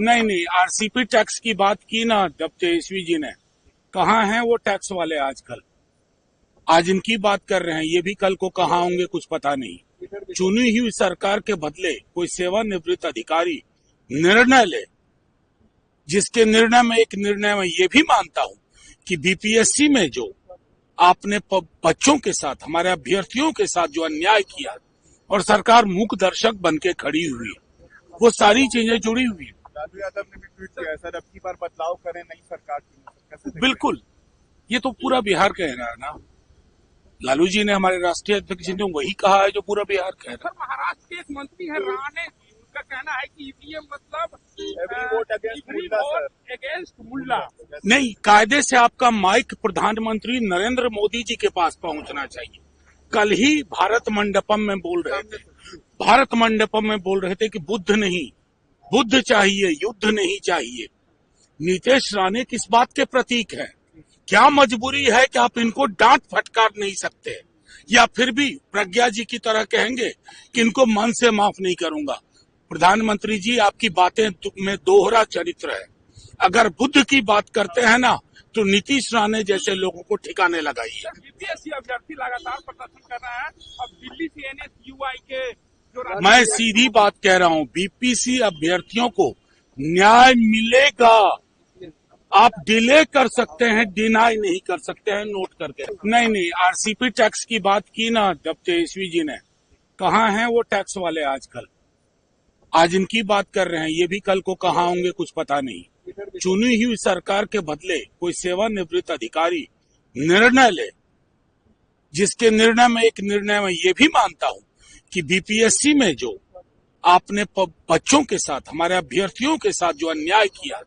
नहीं, RCP tax की बात की ना जब तेजस्वी जी ने, कहाँ हैं वो टैक्स वाले आजकल। आज इनकी बात कर रहे हैं, ये भी कल को कहाँ होंगे कुछ पता नहीं। चुनी हुई सरकार के बदले कोई सेवानिवृत्त अधिकारी निर्णय ले, जिसके निर्णय में एक निर्णय में ये भी मानता हूं कि बीपीएससी में जो आपने बच्चों के साथ, हमारे अभ्यर्थियों के साथ जो अन्याय किया और सरकार मूक दर्शक बन के खड़ी हुई, वो सारी चीजें जुड़ी हुई है। लालू यादव ने भी ट्वीट किया है, सर अब की बार बदलाव करें नई सरकार की। बिल्कुल, ये तो पूरा बिहार कह रहा है ना। लालू जी ने, हमारे राष्ट्रीय अध्यक्ष जी ने वही कहा है जो पूरा बिहार कह रहा है। महाराष्ट्र के एक मंत्री है राणे, उनका कहना है कि ईवीएम मतलब अगेंस्ट मुल्ला। नहीं, कायदे से आपका माइक प्रधानमंत्री नरेंद्र मोदी जी के पास पहुंचना चाहिए। कल ही भारत मंडपम में बोल रहे थे कि बुद्ध नहीं, बुद्ध चाहिए, युद्ध नहीं चाहिए। नीतीश राणे किस बात के प्रतीक है? क्या मजबूरी है कि आप इनको डांट फटकार नहीं सकते, या फिर भी प्रज्ञा जी की तरह कहेंगे कि इनको मन से माफ नहीं करूंगा? प्रधानमंत्री जी, आपकी बातें में दोहरा चरित्र है। अगर बुद्ध की बात करते हैं ना, तो नीतीश राणे जैसे लोगों को ठिकाने लगाइए। बीपीएससी अभ्यर्थी लगातार प्रदर्शन कर रहा है। अब दिल्ली से एनएसयूआई के जो मैं सीधी बात कह रहा हूं, बीपीएससी अभ्यर्थियों को न्याय मिलेगा। आप डिले कर सकते हैं, डिनाई नहीं कर सकते हैं, नोट करके। नहीं, आरसीपी टैक्स की बात की ना जब तेजस्वी जी ने, कहाँ हैं वो टैक्स वाले आजकल। आज इनकी बात कर रहे हैं, ये भी कल को कहाँ होंगे कुछ पता नहीं। चुनी हुई सरकार के बदले कोई सेवानिवृत्त अधिकारी निर्णय ले, जिसके निर्णय में एक निर्णय में ये भी मानता हूं कि बीपीएससी में जो आपने बच्चों के साथ, हमारे अभ्यर्थियों के साथ जो अन्याय किया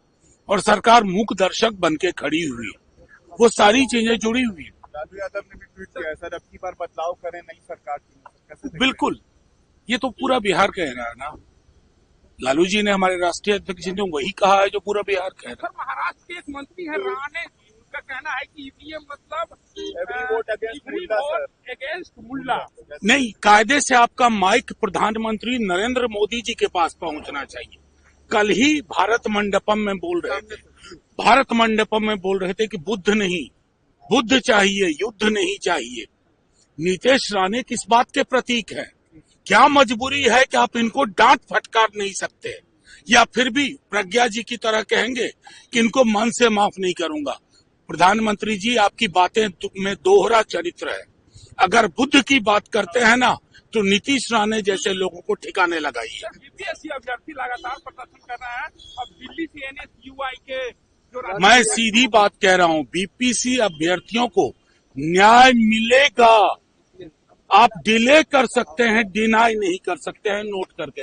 और सरकार मूक दर्शक बन के खड़ी हुई, वो सारी चीजें जुड़ी हुई है। लालू यादव ने भी ट्वीट किया है, सर अब की बार बदलाव करें नई सरकार की। बिल्कुल, ये तो पूरा बिहार कह रहा है ना। लालू जी ने, हमारे राष्ट्रीय अध्यक्ष जी ने वही कहा है जो पूरा बिहार कह रहा है। महाराष्ट्र के एक मंत्री है राणे, उनका कहना है कि ईवीएम मतलब अगेंस्ट मुल्ला। नहीं, कायदे से आपका माइक प्रधानमंत्री नरेंद्र मोदी जी के पास पहुंचना चाहिए। कल ही भारत मंडपम में बोल रहे थे कि बुद्ध नहीं, बुद्ध चाहिए, युद्ध नहीं चाहिए। नीतीश राणे किस बात के प्रतीक है? क्या मजबूरी है कि आप इनको डांट फटकार नहीं सकते, या फिर भी प्रज्ञा जी की तरह कहेंगे कि इनको मन से माफ नहीं करूंगा? प्रधानमंत्री जी, आपकी बातें में दोहरा चरित्र है। अगर बुद्ध की बात करते हैं ना, तो नीतीश राणे जैसे लोगों को ठिकाने लगाइए। बीपीएससी अभ्यर्थी लगातार प्रदर्शन कर रहा है। अब दिल्ली से एनएसयूआई के जो मैं सीधी बात कह रहा हूं, बीपीएससी अभ्यर्थियों को न्याय मिलेगा। आप डिले कर सकते हैं, डिनाई नहीं कर सकते हैं, नोट करके।